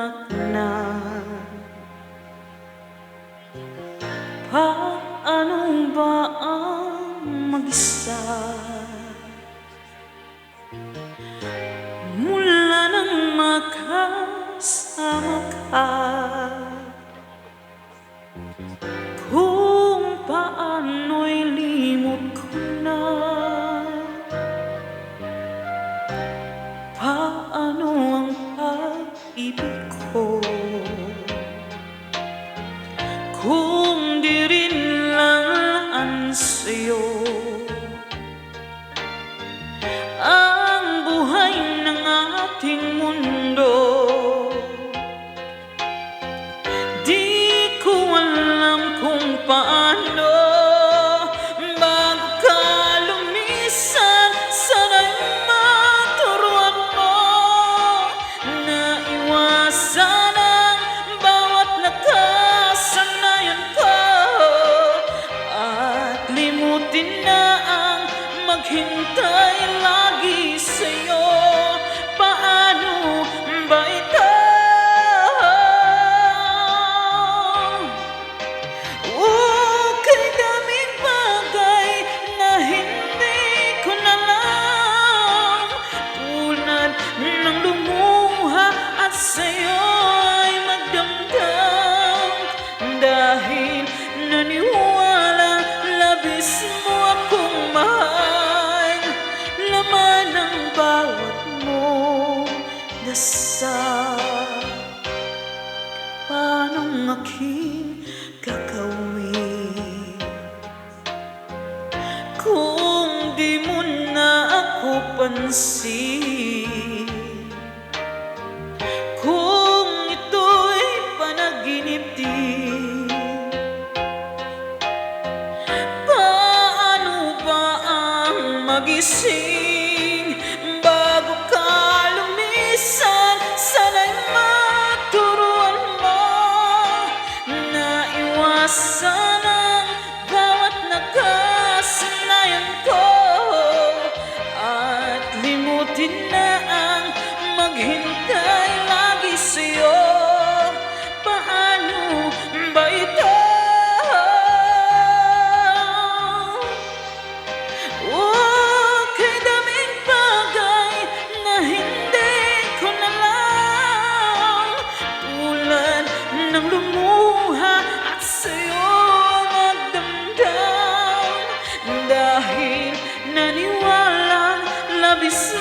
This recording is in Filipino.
anak na. Paano ba ang mag-isa mula nang makasama ka? Kung paano'y limot ko na. Paano ang pag-ibig ko kung di rin lang sa'yo ang buhay ng ating mundo? Di ko alam kung paano bago ka lumisan. Sana'y maturuan mo na iwasan ang bawat nakasanayan ko at limutin na ang maghintay lagi sa'yo. Paano ba ito? Kay daming bagay na hindi ko na alam, tulad ng lumuha at sa'yo'y magdamdam. Dahil naniwala labis mo akong mahal, laman ng bawat mong dasal. Paanong aking gagawin kung di mo na ako pansin? Kung ito'y panaginip din, paano ba ang magising bago ka lumisan? Sana'y maturuan mo na iwasan ang bawat nakasanayan ko at limutin na ang maghintay lagi sa'yo. Paano ba ito? Kay daming bagay na hindi ko na alam, tulad ng lumuha at sa'yo magdamdam. Dahil naniwala labis